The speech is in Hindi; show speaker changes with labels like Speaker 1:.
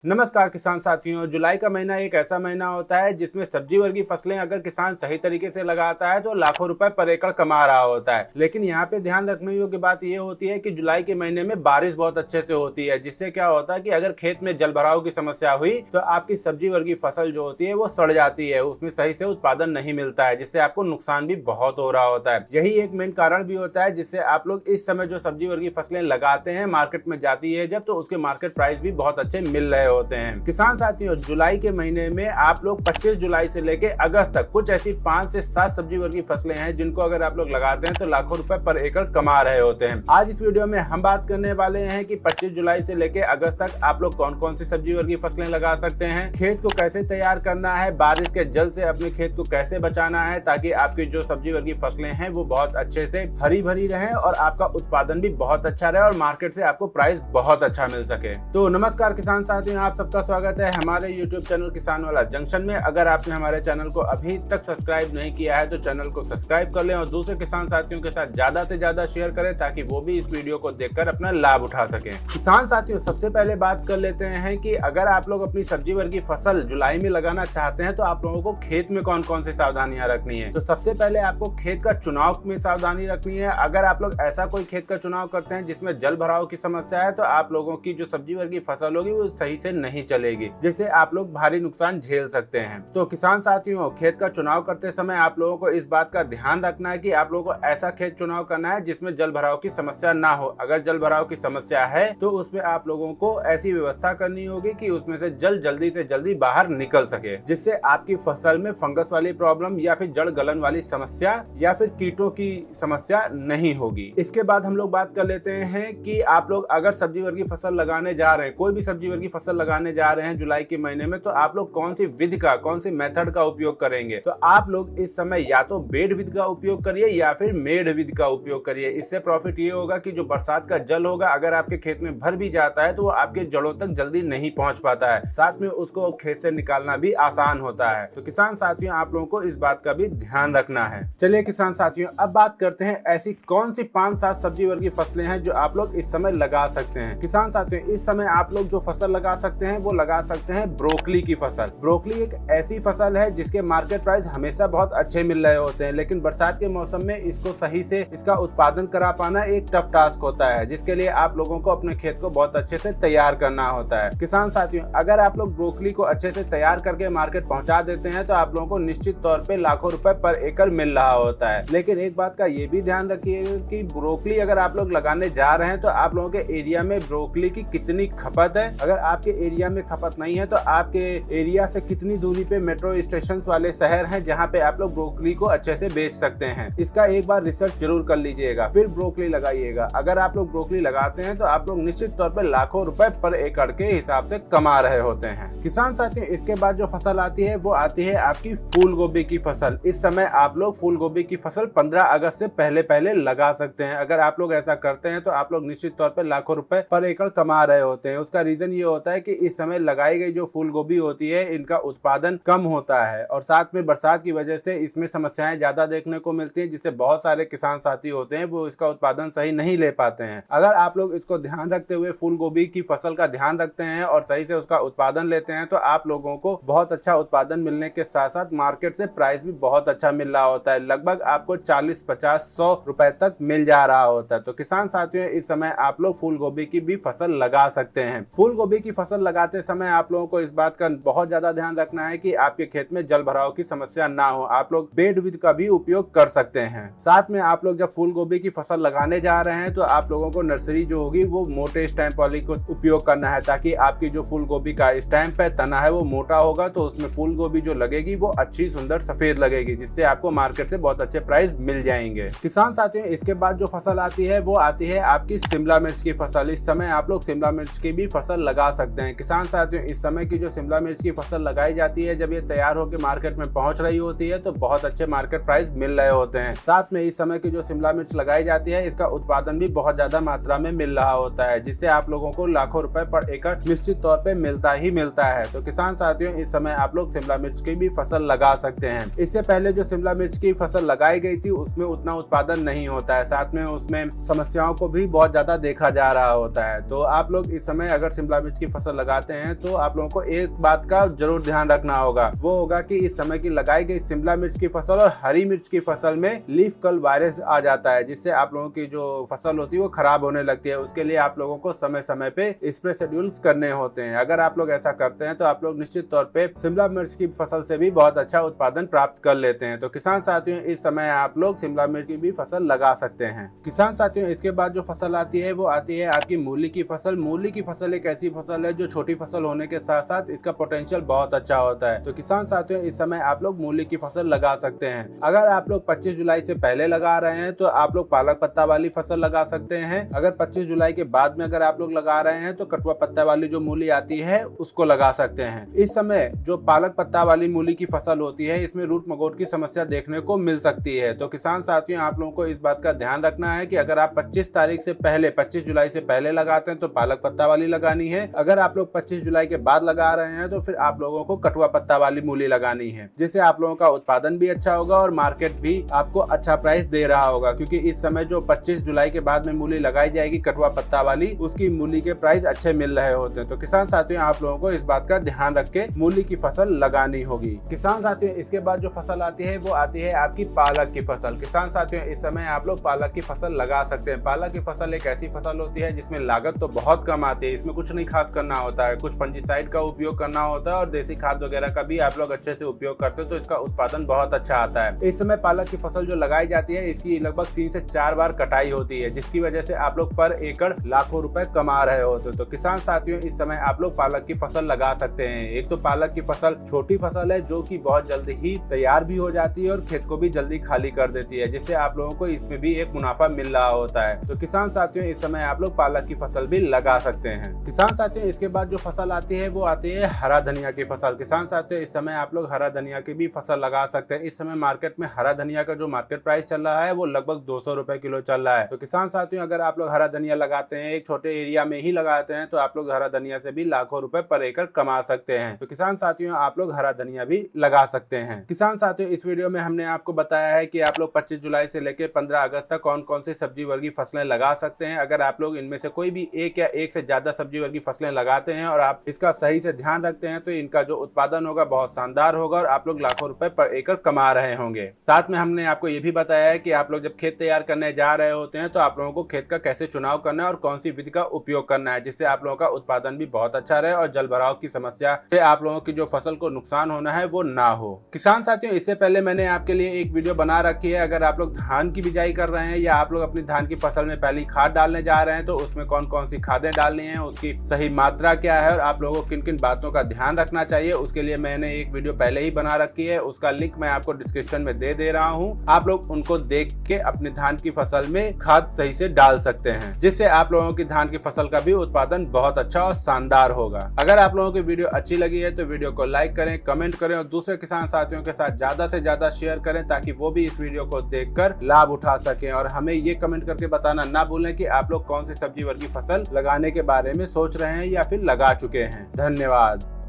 Speaker 1: नमस्कार किसान साथियों। जुलाई का महीना एक ऐसा महीना होता है जिसमें सब्जी वर्गीय फसलें अगर किसान सही तरीके से लगाता है तो लाखों रुपए पर एकड़ कमा रहा होता है। लेकिन यहाँ पे ध्यान रखने योग्य बात ये होती है कि जुलाई के महीने में बारिश बहुत अच्छे से होती है, जिससे क्या होता है कि अगर खेत में जल भराव की समस्या हुई तो आपकी सब्जी वर्गीय फसल जो होती है वो सड़ जाती है, उसमें सही से उत्पादन नहीं मिलता है, जिससे आपको नुकसान भी बहुत हो रहा होता है। यही एक मेन कारण भी होता है जिससे आप लोग इस समय जो सब्जी वर्गीय फसलें लगाते हैं मार्केट में जाती है जब, तो उसके मार्केट प्राइस भी बहुत अच्छे मिल रहे होते हैं। किसान साथियों, जुलाई के महीने में आप लोग 25 जुलाई से लेके अगस्त तक कुछ ऐसी 5 से 7 सब्जी वर्गीय फसलें हैं जिनको अगर आप लोग लगाते हैं तो लाखों रुपए पर एकड़ कमा रहे होते हैं। आज इस वीडियो में हम बात करने वाले हैं कि 25 जुलाई से लेके अगस्त तक आप लोग कौन कौन सी सब्जी वर्गीय फसलें लगा सकते हैं, खेत को कैसे तैयार करना है, बारिश के जल से अपने खेत को कैसे बचाना है ताकि आपकी जो सब्जी वर्गीय फसलें हैं वो बहुत अच्छे से हरी भरी रहे और आपका उत्पादन भी बहुत अच्छा रहे और मार्केट से आपको प्राइस बहुत अच्छा मिल सके। तो नमस्कार किसान साथियों, आप सबका स्वागत है हमारे YouTube चैनल किसान वाला जंक्शन में। अगर आपने हमारे चैनल को अभी तक सब्सक्राइब नहीं किया है तो चैनल को सब्सक्राइब कर लें और दूसरे किसान साथियों के साथ ज्यादा से ज्यादा शेयर करें ताकि वो भी इस वीडियो को देखकर अपना लाभ उठा सकें। किसान साथियों, सबसे पहले बात कर लेते हैं कि अगर आप लोग अपनी सब्जी वर्गीय फसल जुलाई में लगाना चाहते हैं तो आप लोगों को खेत में कौन कौन सी सावधानियां रखनी है। तो सबसे पहले आपको खेत का चुनाव में सावधानी रखनी है। अगर आप लोग ऐसा कोई खेत का चुनाव करते हैं जिसमें जल भराव की समस्या है तो आप लोगों की जो सब्जी वर्गीय फसल होगी वो सही से नहीं चलेगी, जिससे आप लोग भारी नुकसान झेल सकते हैं। तो किसान साथियों, खेत का चुनाव करते समय आप लोगों को इस बात का ध्यान रखना है कि आप लोगों को ऐसा खेत चुनाव करना है जिसमें जल भराव की समस्या ना हो। अगर जल भराव की समस्या है तो उसमें आप लोगों को ऐसी व्यवस्था करनी होगी कि उसमें से जल जल्दी से जल्दी बाहर निकल सके, जिससे आपकी फसल में फंगस वाली प्रॉब्लम या फिर जड़ गलन वाली समस्या या फिर कीटों की समस्या नहीं होगी। इसके बाद हम लोग बात कर लेते हैं कि आप लोग अगर सब्जी वर्गीय फसल लगाने जा रहे हैं, कोई भी सब्जी वर्गीय फसल लगाने जा रहे हैं जुलाई के महीने में, तो आप लोग कौन सी विधि का, कौन सी मेथड का उपयोग करेंगे। तो आप लोग इस समय या तो बेड विधि का उपयोग करिए या फिर मेड विधि का उपयोग करिए। इससे प्रॉफिट ये होगा कि जो बरसात का जल होगा अगर आपके खेत में भर भी जाता है तो वो आपके जड़ों तक जल्दी नहीं पहुंच पाता है, साथ में उसको खेत से निकालना भी आसान होता है। तो किसान साथियों, आप लोगों को इस बात का भी ध्यान रखना है। चलिए किसान साथियों, अब बात करते हैं ऐसी कौन सी 5-7 सब्जी वर्गीय फसलें हैं जो आप लोग इस समय लगा सकते हैं। किसान साथियों, इस समय आप लोग जो फसल लगा सकते हैं वो लगा सकते हैं ब्रोकली की फसल। ब्रोकली एक ऐसी फसल है जिसके मार्केट प्राइस हमेशा बहुत अच्छे मिल रहे होते हैं, लेकिन बरसात के मौसम में इसको सही से इसका उत्पादन करा पाना एक टफ टास्क होता है, जिसके लिए आप लोगों को अपने खेत को बहुत अच्छे से तैयार करना होता है। किसान साथियों, अगर आप लोग ब्रोकली को अच्छे से तैयार करके मार्केट पहुंचा देते हैं तो आप लोगों को निश्चित तौर पे लाखों रुपए पर एकड़ मिल रहा होता है। लेकिन एक बात का ये भी ध्यान रखिएगा कि ब्रोकली अगर आप लोग लगाने जा रहे हैं तो आप लोगों के एरिया में ब्रोकली की कितनी खपत है। अगर आपके एरिया में खपत नहीं है तो आपके एरिया से कितनी दूरी पे मेट्रो स्टेशन वाले शहर हैं जहां पे आप लोग ब्रोकली को अच्छे से बेच सकते हैं। इसका एक बार रिसर्च जरूर कर लीजिएगा, फिर ब्रोकली लगाइएगा। अगर आप लोग ब्रोकली लगाते हैं तो आप लोग निश्चित तौर पे लाखों रुपए पर एकड़ के हिसाब से कमा रहे होते हैं। किसान साथियों, इसके बाद जो फसल आती है वो आती है आपकी फूल गोभी की फसल। इस समय आप लोग फूल गोभी की फसल 15 अगस्त से पहले पहले लगा सकते हैं। अगर आप लोग ऐसा करते हैं तो आप लोग निश्चित तौर पर लाखों रुपए पर एकड़ कमा रहे होते हैं। उसका रीजन ये होता है कि इस समय लगाई गई जो फूल गोभी होती है इनका उत्पादन कम होता है और साथ में बरसात की वजह से इसमें समस्याएं ज्यादा देखने को मिलती हैं, जिससे बहुत सारे किसान साथी होते हैं वो इसका उत्पादन सही नहीं ले पाते हैं। अगर आप लोग इसको ध्यान रखते हुए फूल गोभी की फसल का ध्यान रखते हैं और सही से उसका उत्पादन लेते हैं तो आप लोगों को बहुत अच्छा उत्पादन मिलने के साथ साथ मार्केट से प्राइस भी बहुत अच्छा मिल रहा होता है। लगभग आपको 40, 50, 100 रुपए तक मिल जा रहा होता है। तो किसान साथियों, इस समय आप लोग फूल गोभी की भी फसल लगा सकते हैं। फूल गोभी की फसल लगाते समय आप लोगों को इस बात का बहुत ज्यादा ध्यान रखना है कि आपके खेत में जल भराव की समस्या ना हो। आप लोग बेड विधि का भी उपयोग कर सकते हैं। साथ में आप लोग जब फूल गोभी की फसल लगाने जा रहे हैं तो आप लोगों को नर्सरी जो होगी वो मोटे स्टैम्प वाली को उपयोग करना है, ताकि आपकी जो फूल गोभी का स्टैम्प है, तना है, वो मोटा होगा तो उसमें फूल गोभी जो लगेगी वो अच्छी सुंदर सफेद लगेगी, जिससे आपको मार्केट से बहुत अच्छे प्राइस मिल जाएंगे। किसान साथियों, इसके बाद जो फसल आती है वो आती है आपकी शिमला मिर्च की फसल। इस समय आप लोग शिमला मिर्च की भी फसल लगा सकते हैं। किसान साथियों, इस समय की जो शिमला मिर्च की फसल लगाई जाती है जब ये तैयार होकर मार्केट में पहुंच रही होती है तो बहुत अच्छे मार्केट प्राइस मिल रहे होते हैं। साथ में इस समय की जो शिमला मिर्च लगाई जाती है इसका उत्पादन भी बहुत ज्यादा मात्रा में मिल रहा होता है, जिससे आप लोगों को लाखों रुपए पर एकड़ निश्चित तौर पे मिलता ही मिलता है। तो किसान साथियों, इस समय आप लोग शिमला मिर्च की भी फसल लगा सकते हैं। इससे पहले जो शिमला मिर्च की फसल लगाई गई थी उसमें उतना उत्पादन नहीं होता है, साथ में उसमें समस्याओं को भी बहुत ज्यादा देखा जा रहा होता है। तो आप लोग इस समय अगर शिमला मिर्च की फसल फसल लगाते हैं तो आप लोगों को एक बात का जरूर ध्यान रखना होगा, वो होगा कि इस समय की लगाई गई शिमला मिर्च की फसल और हरी मिर्च की फसल में लीफ कर्ल वायरस आ जाता है, जिससे आप लोगों की जो फसल होती है वो खराब होने लगती है। उसके लिए आप लोगों को समय समय पे स्प्रे शेड्यूल्स करने होते हैं। अगर आप लोग ऐसा करते हैं तो आप लोग निश्चित तौर पे शिमला मिर्च की फसल से भी बहुत अच्छा उत्पादन प्राप्त कर लेते हैं। तो किसान साथियों, इस समय आप लोग शिमला मिर्च की भी फसल लगा सकते हैं। किसान साथियों, इसके बाद जो फसल आती है वो आती है आपकी मूली की फसल। मूली की फसल एक ऐसी फसल है जो छोटी फसल होने के साथ साथ इसका पोटेंशियल बहुत अच्छा होता है। तो किसान साथियों, इस समय आप लोग मूली की फसल लगा सकते हैं। अगर आप लोग 25 जुलाई से पहले लगा रहे हैं तो आप लोग पालक पत्ता वाली फसल लगा सकते हैं। अगर 25 जुलाई के बाद में अगर आप लोग लगा रहे हैं तो कटुआ पत्ता वाली जो मूली आती है उसको लगा सकते हैं। इस समय जो पालक पत्ता वाली मूली की फसल होती है इसमें रूट मकोड़ की समस्या देखने को मिल सकती है। तो किसान साथियों, आप लोगों को इस बात का ध्यान रखना है कि अगर आप 25 तारीख से पहले 25 जुलाई से पहले लगाते हैं तो पालक पत्ता वाली लगानी है। अगर आप लोग 25 जुलाई के बाद लगा रहे हैं तो फिर आप लोगों को कटुआ पत्ता वाली मूली लगानी है, जिससे आप लोगों का उत्पादन भी अच्छा होगा और मार्केट भी आपको अच्छा प्राइस दे रहा होगा। क्योंकि इस समय जो 25 जुलाई के बाद में मूली लगाई जाएगी कटुआ पत्ता वाली, उसकी मूली के प्राइस अच्छे मिल रहे होते हैं। तो किसान साथियों, आप लोगों को इस बात का ध्यान रख के मूली की फसल लगानी होगी। किसान साथियों, इसके बाद जो फसल आती है वो आती है आपकी पालक की फसल। किसान साथियों, इस समय आप लोग पालक की फसल लगा सकते हैं। पालक की फसल एक ऐसी फसल होती है जिसमें लागत तो बहुत कम आती है, इसमें कुछ नहीं खास करना होता है, कुछ फंजीसाइड का उपयोग करना होता है और देसी खाद वगैरह का भी आप लोग अच्छे से उपयोग करते हो तो इसका उत्पादन बहुत अच्छा आता है। इस समय पालक की फसल जो लगाई जाती है इसकी लगभग 3 से 4 बार कटाई होती है, जिसकी वजह से आप लोग पर एकड़ लाखों रुपए कमा रहे होते। तो किसान साथियों, इस समय आप लोग पालक की फसल लगा सकते हैं। एक तो पालक की फसल छोटी फसल है जो कि बहुत जल्दी ही तैयार भी हो जाती है और खेत को भी जल्दी खाली कर देती है, जिससे आप लोगों को इसमें भी एक मुनाफा मिल रहा होता है। तो किसान साथियों, इस समय आप लोग पालक की फसल भी लगा सकते हैं। किसान साथियों, इसके बाद जो फसल आती है वो आती है हरा धनिया की फसल। किसान साथियों, इस समय आप लोग हरा धनिया की भी फसल लगा सकते हैं। इस समय मार्केट में हरा धनिया का जो मार्केट प्राइस चल रहा है वो लगभग 200 रुपए किलो चल रहा है। तो किसान साथियों, अगर आप लोग हरा धनिया लगाते हैं, एक छोटे एरिया में ही लगाते हैं, तो आप लोग हरा धनिया से भी लाखों रुपए पर एकड़ कमा सकते हैं। तो किसान साथियों, आप लोग हरा धनिया भी लगा सकते हैं। किसान साथियों, इस वीडियो में हमने आपको बताया है कि आप लोग 25 जुलाई से लेकर 15 अगस्त तक कौन कौन सी सब्जी वर्गीय फसलें लगा सकते हैं। अगर आप लोग इनमें से कोई भी एक या एक से ज्यादा सब्जी वर्गीय फसलें लगाते हैं और आप इसका सही से ध्यान रखते हैं तो इनका जो उत्पादन होगा बहुत शानदार होगा और आप लोग लाखों रुपए पर एकड़ कमा रहे होंगे। साथ में हमने आपको ये भी बताया है कि आप लोग जब खेत तैयार करने जा रहे होते हैं तो आप लोगों को खेत का कैसे चुनाव करना है और कौन सी विधि का उपयोग करना है, जिससे आप लोगों का उत्पादन भी बहुत अच्छा रहे और जल भराव की समस्या से आप लोगों की जो फसल को नुकसान होना है वो ना हो। किसान साथियों, इससे पहले मैंने आपके लिए एक वीडियो बना रखी है। अगर आप लोग धान की बिजाई कर रहे हैं या आप लोग अपनी धान की फसल में पहली खाद डालने जा रहे हैं तो उसमें कौन कौन सी खादें डालनी है, उसकी सही मात्रा क्या है और आप लोगों को किन किन बातों का ध्यान रखना चाहिए, उसके लिए मैंने एक वीडियो पहले ही बना रखी है। उसका लिंक मैं आपको डिस्क्रिप्शन में दे रहा हूँ। आप लोग उनको देख के अपनी धान की फसल में खाद सही से डाल सकते हैं, जिससे आप लोगों की धान की फसल का भी उत्पादन बहुत अच्छा और शानदार होगा। अगर आप लोगों की वीडियो अच्छी लगी है तो वीडियो को लाइक करें, कमेंट करें और दूसरे किसान साथियों के साथ ज्यादा से ज्यादा शेयर करें ताकि वो भी इस वीडियो को देखकर लाभ उठा सकें। और हमें ये कमेंट करके बताना ना भूलें कि आप लोग कौन सी सब्जी वर्गीय फसल लगाने के बारे में सोच रहे हैं या फिर लगा चुके हैं। धन्यवाद।